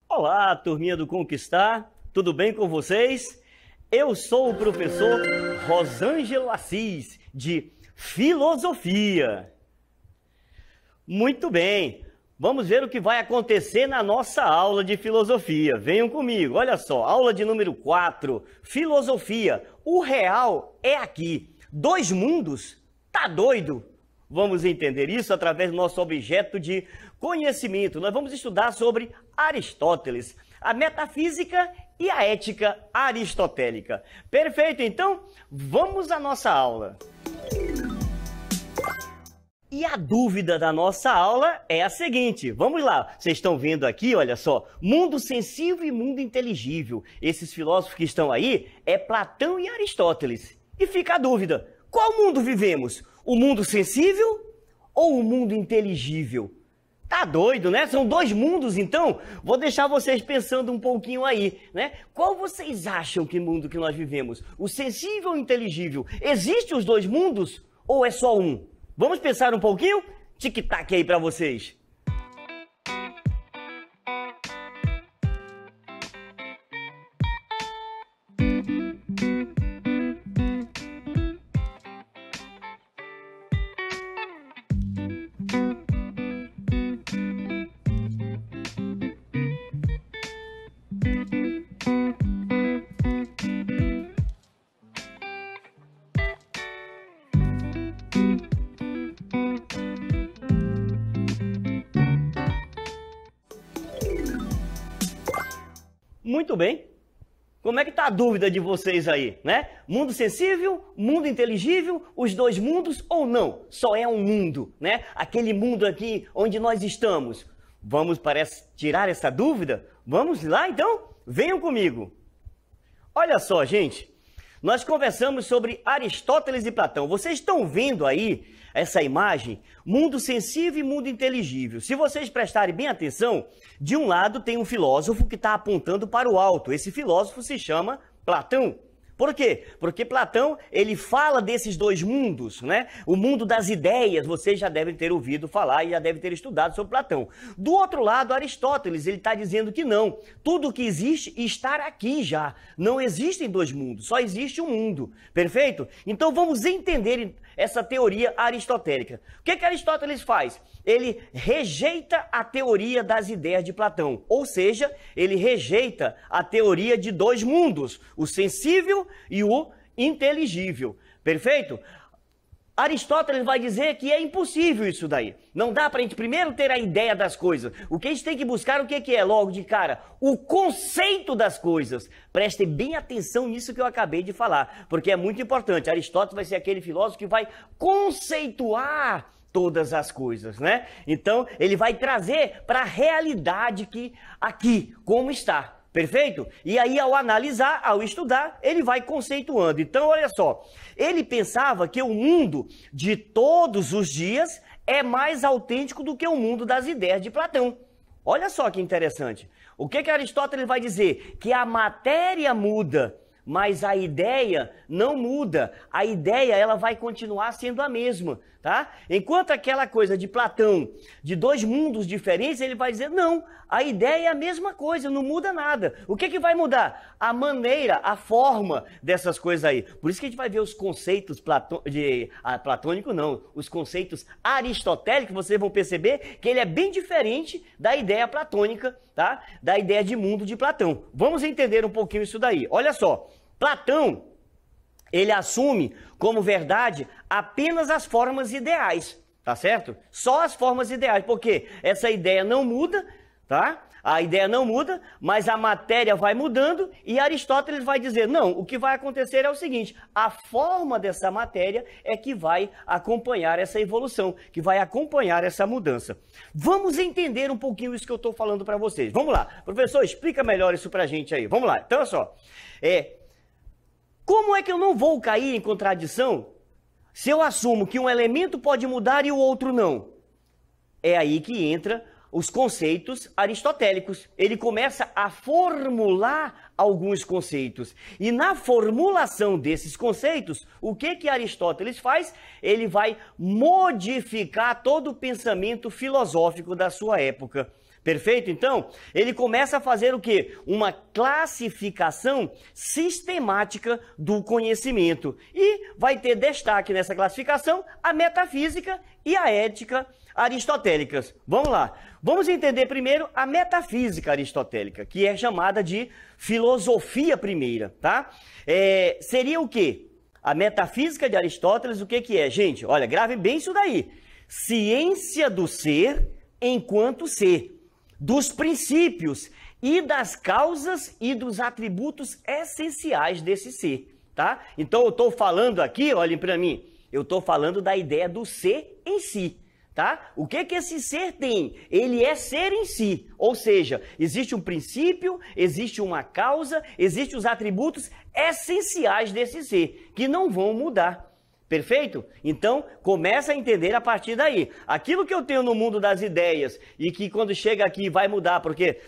Olá, turminha do Conquistar, tudo bem com vocês? Eu sou o professor Rosângelo Assis, de Filosofia. Muito bem, vamos ver o que vai acontecer na nossa aula de Filosofia. Venham comigo, olha só, aula de número 4, Filosofia. O real é aqui. Dois mundos? Tá doido? Vamos entender isso através do nosso objeto de conhecimento. Nós vamos estudar sobre Aristóteles, a metafísica e a ética aristotélica. Perfeito, então vamos à nossa aula. E a dúvida da nossa aula é a seguinte, vamos lá, vocês estão vendo aqui, olha só, mundo sensível e mundo inteligível. Esses filósofos que estão aí é Platão e Aristóteles. E fica a dúvida, qual mundo vivemos? O mundo sensível ou o mundo inteligível? Tá doido, né? São dois mundos, então vou deixar vocês pensando um pouquinho aí, né? Qual vocês acham que mundo que nós vivemos? O sensível ou o inteligível? Existem os dois mundos ou é só um? Vamos pensar um pouquinho? Tic-tac aí para vocês. Muito bem. Como é que está a dúvida de vocês aí, né? Mundo sensível, mundo inteligível, os dois mundos ou não? Só é um mundo, né? Aquele mundo aqui onde nós estamos. Vamos, parece, tirar essa dúvida? Vamos lá, então? Venham comigo. Olha só, gente. Nós conversamos sobre Aristóteles e Platão. Vocês estão vendo aí essa imagem? Mundo sensível e mundo inteligível. Se vocês prestarem bem atenção, de um lado tem um filósofo que está apontando para o alto. Esse filósofo se chama Platão. Por quê? Porque Platão, ele fala desses dois mundos, né? O mundo das ideias, vocês já devem ter ouvido falar e já devem ter estudado sobre Platão. Do outro lado, Aristóteles, ele está dizendo que não. Tudo que existe está aqui já. Não existem dois mundos, só existe um mundo. Perfeito? Então vamos entender essa teoria aristotélica. O que Aristóteles faz? Ele rejeita a teoria das ideias de Platão. Ou seja, ele rejeita a teoria de dois mundos, o sensível e o inteligível. Perfeito? Aristóteles vai dizer que é impossível isso daí. Não dá para a gente primeiro ter a ideia das coisas. O que a gente tem que buscar, o que é logo de cara? O conceito das coisas. Prestem bem atenção nisso que eu acabei de falar, porque é muito importante. Aristóteles vai ser aquele filósofo que vai conceituar todas as coisas, né? Então, ele vai trazer para a realidade que aqui, como está. Perfeito? E aí, ao analisar, ao estudar, ele vai conceituando. Então, olha só, ele pensava que o mundo de todos os dias é mais autêntico do que o mundo das ideias de Platão. Olha só que interessante. O que Aristóteles vai dizer? Que a matéria muda, mas a ideia não muda. A ideia, ela vai continuar sendo a mesma, tá? Enquanto aquela coisa de Platão, de dois mundos diferentes, ele vai dizer, não, a ideia é a mesma coisa, não muda nada. O que vai mudar? A maneira, a forma dessas coisas aí. Por isso que a gente vai ver os conceitos platônicos, não, os conceitos aristotélicos, vocês vão perceber que ele é bem diferente da ideia platônica, tá? Da ideia de mundo de Platão. Vamos entender um pouquinho isso daí. Olha só, Platão, ele assume como verdade apenas as formas ideais, tá certo? Só as formas ideais, porque essa ideia não muda, tá? A ideia não muda, mas a matéria vai mudando e Aristóteles vai dizer, não, o que vai acontecer é o seguinte, a forma dessa matéria é que vai acompanhar essa evolução, que vai acompanhar essa mudança. Vamos entender um pouquinho isso que eu estou falando para vocês. Vamos lá, professor, explica melhor isso para a gente aí. Vamos lá, então olha só, como é que eu não vou cair em contradição Se eu assumo que um elemento pode mudar e o outro não, é aí que entra os conceitos aristotélicos. Ele começa a formular alguns conceitos. E na formulação desses conceitos, o que Aristóteles faz? Ele vai modificar todo o pensamento filosófico da sua época. Perfeito? Então, ele começa a fazer o quê? Uma classificação sistemática do conhecimento. E vai ter destaque nessa classificação a metafísica e a ética aristotélicas. Vamos lá. Vamos entender primeiro a metafísica aristotélica, que é chamada de filosofia primeira, tá? Seria o quê? A metafísica de Aristóteles, o que que é? Gente, olha, grave bem isso daí. Ciência do ser enquanto ser, dos princípios e das causas e dos atributos essenciais desse ser, tá? Então eu estou falando aqui, olhem para mim, eu estou falando da ideia do ser em si. Tá? O que esse ser tem? Ele é ser em si, ou seja, existe um princípio, existe uma causa, existem os atributos essenciais desse ser, que não vão mudar. Perfeito? Então, começa a entender a partir daí. Aquilo que eu tenho no mundo das ideias e que quando chega aqui vai mudar, porque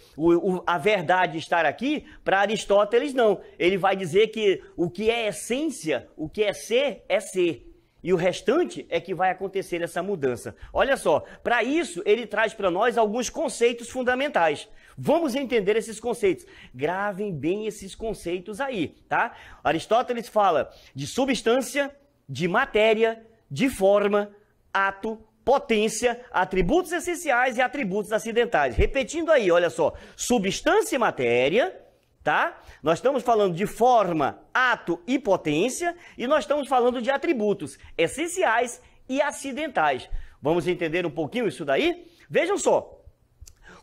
a verdade estar aqui, para Aristóteles não. Ele vai dizer que o que é essência, o que é ser, é ser. E o restante é que vai acontecer essa mudança. Olha só, para isso ele traz para nós alguns conceitos fundamentais. Vamos entender esses conceitos. Gravem bem esses conceitos aí, tá? Aristóteles fala de substância, de matéria, de forma, ato, potência, atributos essenciais e atributos acidentais. Repetindo aí, olha só, substância e matéria, tá? Nós estamos falando de forma, ato e potência, e nós estamos falando de atributos essenciais e acidentais. Vamos entender um pouquinho isso daí? Vejam só,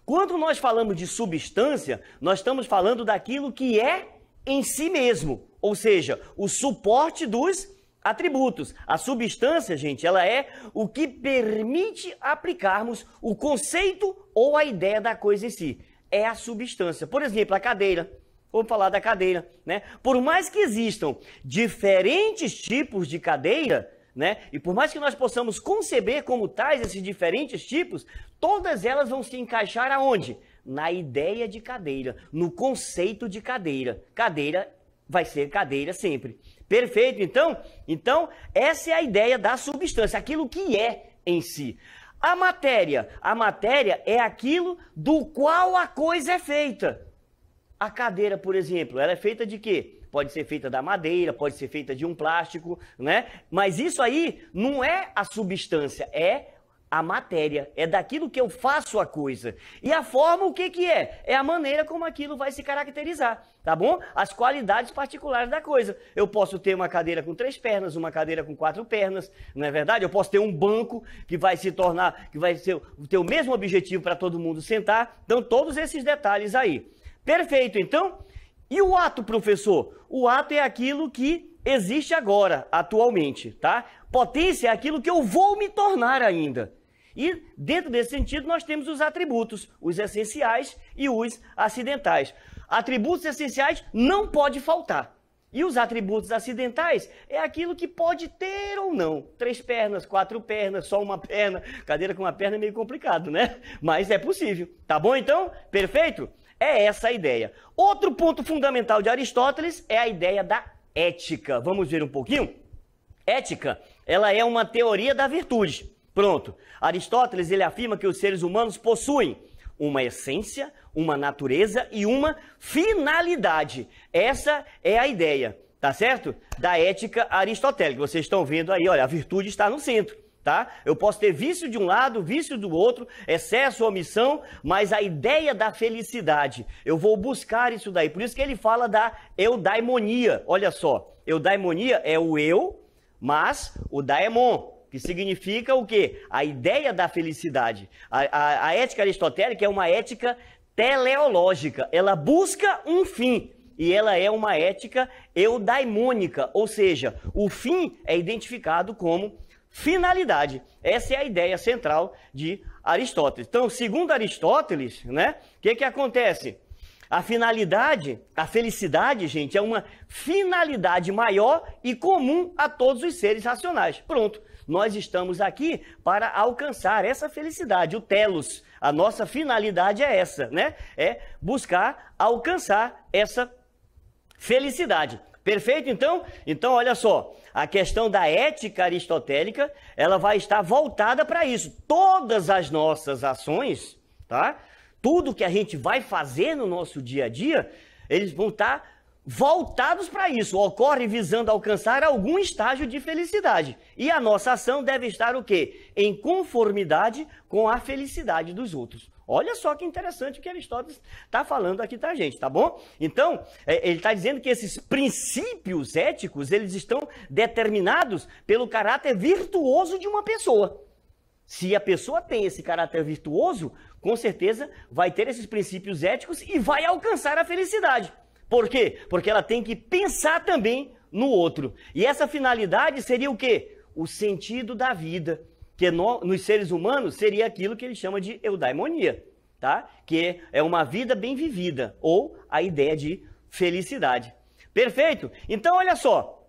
quando nós falamos de substância, nós estamos falando daquilo que é em si mesmo, ou seja, o suporte dos atributos. A substância, gente, ela é o que permite aplicarmos o conceito ou a ideia da coisa em si. É a substância. Por exemplo, a cadeira. Vamos falar da cadeira, né? Por mais que existam diferentes tipos de cadeira, né? E por mais que nós possamos conceber como tais esses diferentes tipos, todas elas vão se encaixar aonde? Na ideia de cadeira, no conceito de cadeira. Cadeira vai ser cadeira sempre. Perfeito? Então essa é a ideia da substância, aquilo que é em si. A matéria é aquilo do qual a coisa é feita. A cadeira, por exemplo, ela é feita de quê? Pode ser feita da madeira, pode ser feita de um plástico, né? Mas isso aí não é a substância, é a matéria, é daquilo que eu faço a coisa. E a forma, o que que é? É a maneira como aquilo vai se caracterizar, tá bom? As qualidades particulares da coisa. Eu posso ter uma cadeira com 3 pernas, uma cadeira com 4 pernas, não é verdade? Eu posso ter um banco que vai se tornar, que vai ter o mesmo objetivo para todo mundo sentar. Então, todos esses detalhes aí. Perfeito, então. E o ato, professor? O ato é aquilo que existe agora, atualmente, tá? Potência é aquilo que eu vou me tornar ainda. E dentro desse sentido nós temos os atributos, os essenciais e os acidentais. Atributos essenciais não pode faltar. E os atributos acidentais é aquilo que pode ter ou não. 3 pernas, 4 pernas, só uma perna. Cadeira com uma perna é meio complicado, né? Mas é possível. Tá bom então? Perfeito? É essa a ideia. Outro ponto fundamental de Aristóteles é a ideia da ética. Vamos ver um pouquinho? Ética, ela é uma teoria da virtude. Pronto. Aristóteles, ele afirma que os seres humanos possuem uma essência, uma natureza e uma finalidade. Essa é a ideia, tá certo? Da ética aristotélica. Vocês estão vendo aí, olha, a virtude está no centro. Tá? Eu posso ter vício de um lado, vício do outro, excesso, omissão, mas a ideia da felicidade, eu vou buscar isso daí. Por isso que ele fala da eudaimonia. Olha só, eudaimonia é o eu, mas o daimon, que significa o quê? A ideia da felicidade. A ética aristotélica é uma ética teleológica, ela busca um fim. E ela é uma ética eudaimônica, ou seja, o fim é identificado como finalidade. Essa é a ideia central de Aristóteles. Então, segundo Aristóteles, né, o que acontece? A finalidade, a felicidade, gente, é uma finalidade maior e comum a todos os seres racionais. Pronto, nós estamos aqui para alcançar essa felicidade, o telos. A nossa finalidade é essa, né? É buscar alcançar essa felicidade. Perfeito, então? Então, olha só, a questão da ética aristotélica, ela vai estar voltada para isso. Todas as nossas ações, tá? Tudo que a gente vai fazer no nosso dia a dia, eles vão estar voltados para isso. Ocorre visando alcançar algum estágio de felicidade. E a nossa ação deve estar o quê? Em conformidade com a felicidade dos outros. Olha só que interessante o que Aristóteles está falando aqui para a gente, tá bom? Então, ele está dizendo que esses princípios éticos, eles estão determinados pelo caráter virtuoso de uma pessoa. Se a pessoa tem esse caráter virtuoso, com certeza vai ter esses princípios éticos e vai alcançar a felicidade. Por quê? Porque ela tem que pensar também no outro. E essa finalidade seria o quê? O sentido da vida. Que nos seres humanos seria aquilo que ele chama de eudaimonia, tá? Que é uma vida bem vivida, ou a ideia de felicidade. Perfeito? Então, olha só,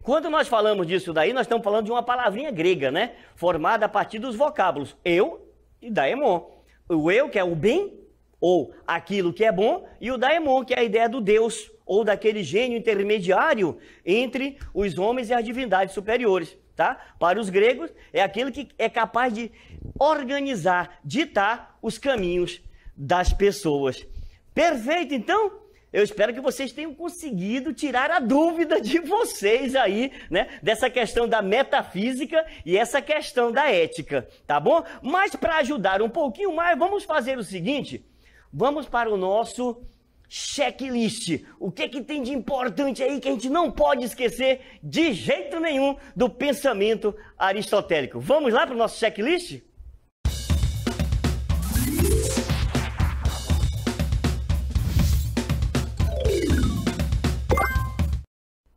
quando nós falamos disso daí, nós estamos falando de uma palavrinha grega, né? Formada a partir dos vocábulos eu e daemon. O eu, que é o bem, ou aquilo que é bom, e o daemon, que é a ideia do Deus, ou daquele gênio intermediário entre os homens e as divindades superiores. Tá? Para os gregos, é aquilo que é capaz de organizar, ditar os caminhos das pessoas. Perfeito, então? Eu espero que vocês tenham conseguido tirar a dúvida de vocês aí, né? Dessa questão da metafísica e essa questão da ética, tá bom? Mas para ajudar um pouquinho mais, vamos fazer o seguinte, vamos para o nosso checklist. O que tem de importante aí que a gente não pode esquecer de jeito nenhum do pensamento aristotélico? Vamos lá para o nosso checklist?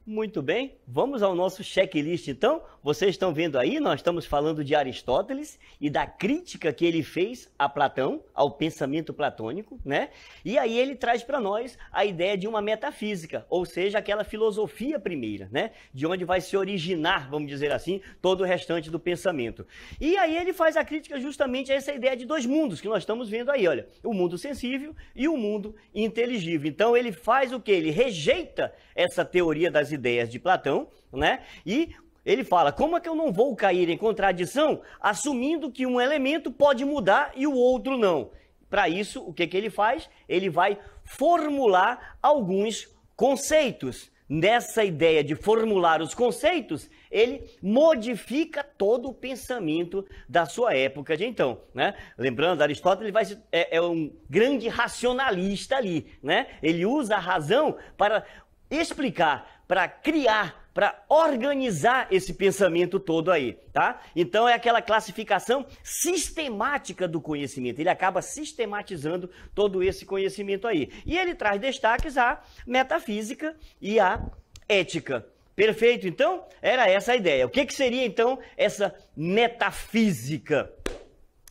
Muito bem, vamos ao nosso checklist então. Vocês estão vendo aí, nós estamos falando de Aristóteles e da crítica que ele fez a Platão, ao pensamento platônico, né? E aí ele traz para nós a ideia de uma metafísica, ou seja, aquela filosofia primeira, né? De onde vai se originar, vamos dizer assim, todo o restante do pensamento. E aí ele faz a crítica justamente a essa ideia de dois mundos que nós estamos vendo aí, olha, o mundo sensível e o mundo inteligível. Então ele faz o quê? Ele rejeita essa teoria das ideias de Platão, né? E ele fala, como é que eu não vou cair em contradição assumindo que um elemento pode mudar e o outro não? Para isso, o que ele faz? Ele vai formular alguns conceitos. Nessa ideia de formular os conceitos, ele modifica todo o pensamento da sua época de então, né? Lembrando, Aristóteles é um grande racionalista ali, né? Ele usa a razão para explicar, para criar, para organizar esse pensamento todo aí, tá? Então é aquela classificação sistemática do conhecimento, ele acaba sistematizando todo esse conhecimento aí. E ele traz destaques à metafísica e à ética. Perfeito? Então, era essa a ideia. O que seria então essa metafísica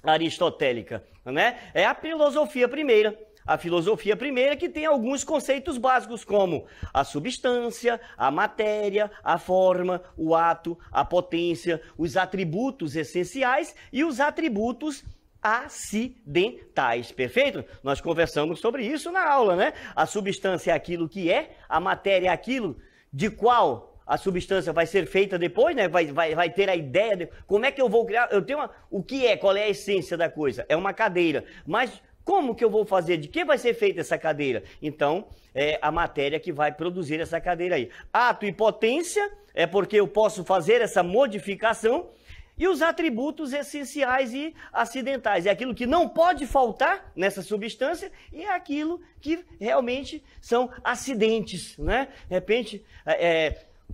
aristotélica, né? É a filosofia primeira. A filosofia primeira que tem alguns conceitos básicos como a substância, a matéria, a forma, o ato, a potência, os atributos essenciais e os atributos acidentais, perfeito? Nós conversamos sobre isso na aula, né? A substância é aquilo que é, a matéria é aquilo de qual a substância vai ser feita depois, né? Vai ter a ideia de como é que eu vou criar. Eu tenho o que é, qual é a essência da coisa? É uma cadeira, mas como que eu vou fazer? De que vai ser feita essa cadeira? Então, é a matéria que vai produzir essa cadeira aí. Ato e potência é porque eu posso fazer essa modificação. E os atributos essenciais e acidentais. É aquilo que não pode faltar nessa substância e é aquilo que realmente são acidentes, né? De repente,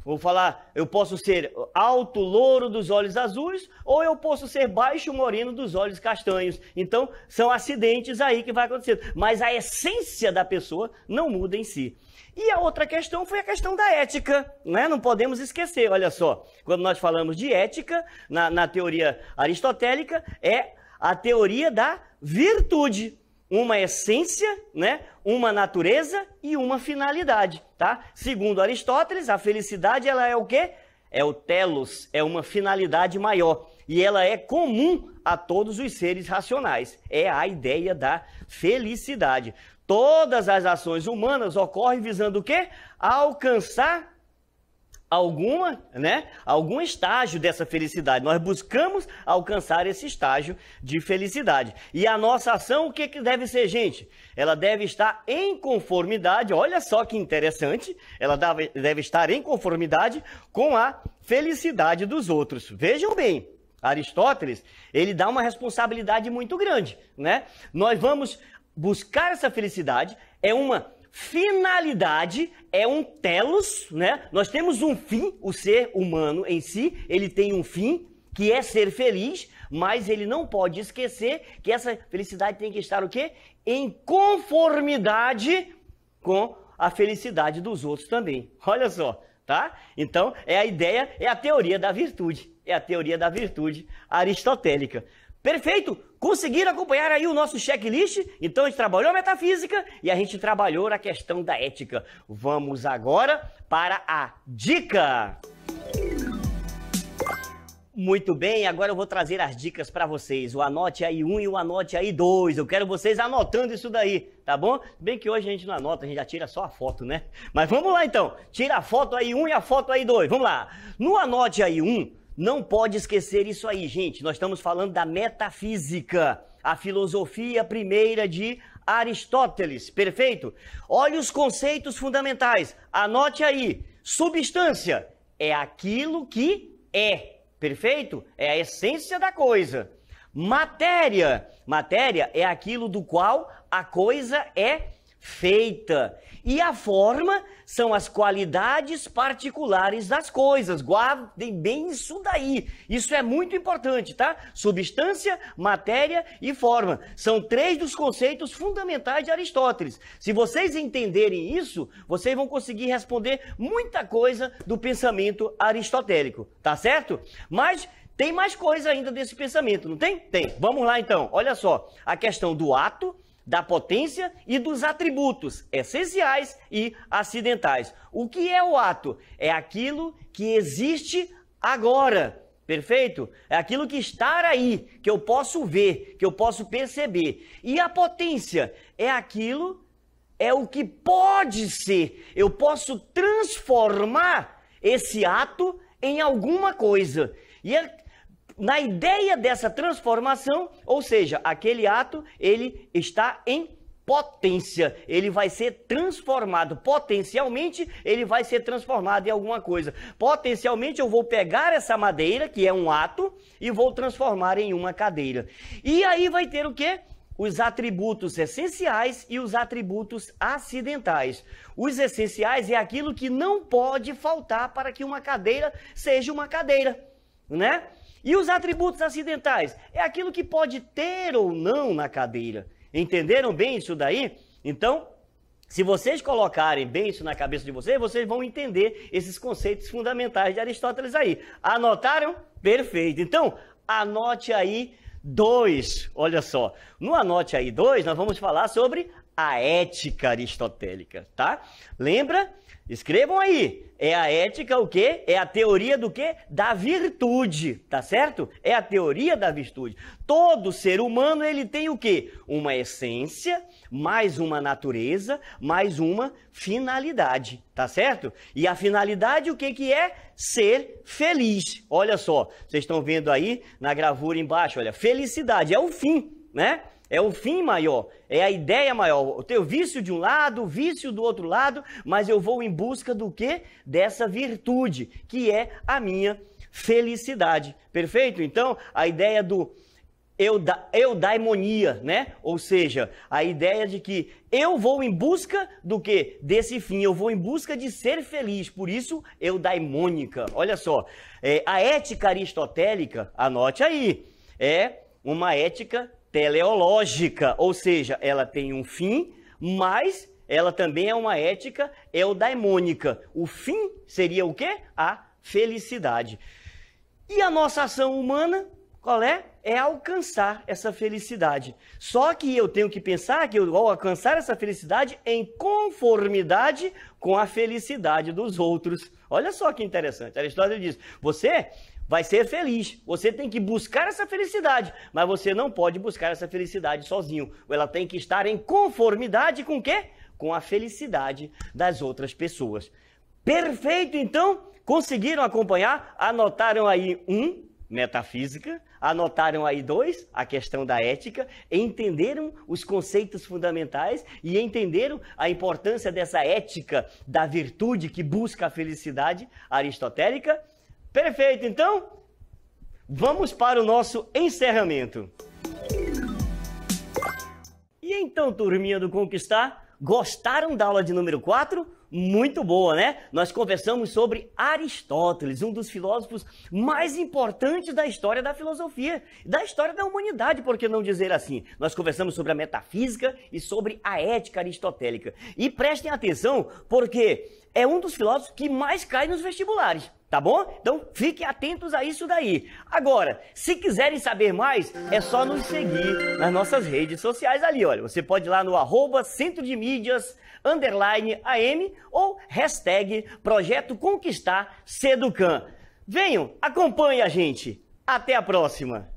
vou falar, eu posso ser alto, louro dos olhos azuis, ou eu posso ser baixo, moreno dos olhos castanhos. Então, são acidentes aí que vai acontecer. Mas a essência da pessoa não muda em si. E a outra questão foi a questão da ética, né? Não podemos esquecer, olha só. Quando nós falamos de ética, na teoria aristotélica, é a teoria da virtude. uma essência, né? Uma natureza e uma finalidade, tá? Segundo Aristóteles, a felicidade ela é o quê? É o telos, é uma finalidade maior. E ela é comum a todos os seres racionais. É a ideia da felicidade. Todas as ações humanas ocorrem visando o quê? Alcançar algum estágio dessa felicidade. Nós buscamos alcançar esse estágio de felicidade. E a nossa ação, o que deve ser, gente? Ela deve estar em conformidade, olha só que interessante, ela deve estar em conformidade com a felicidade dos outros. Vejam bem, Aristóteles, ele dá uma responsabilidade muito grande, né? Nós vamos buscar essa felicidade, é uma finalidade, é um telos, né? Nós temos um fim, o ser humano em si, ele tem um fim, que é ser feliz, mas ele não pode esquecer que essa felicidade tem que estar o quê? Em conformidade com a felicidade dos outros também. Olha só, tá? Então, é a ideia, é a teoria da virtude. É a teoria da virtude aristotélica. Perfeito? Conseguiram acompanhar aí o nosso checklist? Então a gente trabalhou a metafísica e a gente trabalhou a questão da ética. Vamos agora para a dica. Muito bem, agora eu vou trazer as dicas para vocês. O anote aí 1 e o anote aí 2. Eu quero vocês anotando isso daí, tá bom? Bem que hoje a gente não anota, a gente já tira só a foto, né? Mas vamos lá então. Tira a foto aí 1 e a foto aí 2. Vamos lá. No anote aí 1... não pode esquecer isso aí, gente. Nós estamos falando da metafísica, a filosofia primeira de Aristóteles, perfeito? Olha os conceitos fundamentais. Anote aí. Substância é aquilo que é, perfeito? É a essência da coisa. Matéria é aquilo do qual a coisa é feita. E a forma são as qualidades particulares das coisas. Guardem bem isso daí. Isso é muito importante, tá? Substância, matéria e forma. São 3 dos conceitos fundamentais de Aristóteles. Se vocês entenderem isso, vocês vão conseguir responder muita coisa do pensamento aristotélico, tá certo? Mas tem mais coisa ainda desse pensamento, não tem? Tem. Vamos lá então. Olha só. A questão do ato, da potência e dos atributos essenciais e acidentais. O que é o ato? É aquilo que existe agora, perfeito? É aquilo que está aí, que eu posso ver, que eu posso perceber. E a potência é aquilo, é o que pode ser. Eu posso transformar esse ato em alguma coisa. E na ideia dessa transformação, ou seja, aquele ato, ele está em potência, ele vai ser transformado, potencialmente ele vai ser transformado em alguma coisa. Potencialmente eu vou pegar essa madeira, que é um ato, e vou transformar em uma cadeira. E aí vai ter o quê? Os atributos essenciais e os atributos acidentais. Os essenciais é aquilo que não pode faltar para que uma cadeira seja uma cadeira, né? E os atributos acidentais? É aquilo que pode ter ou não na cadeira. Entenderam bem isso daí? Então, se vocês colocarem bem isso na cabeça de vocês, vocês vão entender esses conceitos fundamentais de Aristóteles aí. Anotaram? Perfeito. Então, anote aí 2. Olha só. No anote aí 2, nós vamos falar sobre a ética aristotélica, tá? Lembra? Escrevam aí. É a ética o quê? É a teoria do quê? Da virtude, tá certo? É a teoria da virtude. Todo ser humano, ele tem o quê? Uma essência, mais uma natureza, mais uma finalidade, tá certo? E a finalidade, o que que é? Ser feliz. Olha só, vocês estão vendo aí na gravura embaixo, olha, felicidade é o fim, né? É o fim maior, é a ideia maior. Eu tenho vício de um lado, vício do outro lado, mas eu vou em busca do quê? Dessa virtude, que é a minha felicidade. Perfeito? Então, a ideia do eudaimonia, né? Ou seja, a ideia de que eu vou em busca do quê? Desse fim, eu vou em busca de ser feliz. Por isso, eudaimônica. Olha só, a ética aristotélica, anote aí, é uma ética teleológica, ou seja, ela tem um fim, mas ela também é uma ética eudaimônica. O fim seria o quê? A felicidade. E a nossa ação humana, Qual é? É alcançar essa felicidade. Só que eu tenho que pensar que eu vou alcançar essa felicidade em conformidade com a felicidade dos outros. Olha só que interessante. Aristóteles diz, você vai ser feliz, você tem que buscar essa felicidade, mas você não pode buscar essa felicidade sozinho. Ela tem que estar em conformidade com o quê? Com a felicidade das outras pessoas. Perfeito, então? Conseguiram acompanhar? Anotaram aí metafísica, anotaram aí 2, a questão da ética, entenderam os conceitos fundamentais e entenderam a importância dessa ética da virtude que busca a felicidade aristotélica? Perfeito, então, vamos para o nosso encerramento. E então, turminha do Conquistar, gostaram da aula de número 4? Muito boa, né? Nós conversamos sobre Aristóteles, um dos filósofos mais importantes da história da filosofia, da história da humanidade, por que não dizer assim? Nós conversamos sobre a metafísica e sobre a ética aristotélica. E prestem atenção, porque é um dos filósofos que mais cai nos vestibulares, tá bom? Então fiquem atentos a isso daí. Agora, se quiserem saber mais, é só nos seguir nas nossas redes sociais ali, olha. Você pode ir lá no @Centro de Mídias _AM ou hashtag Projeto Conquistar Seducan. Venham, acompanhe a gente. Até a próxima!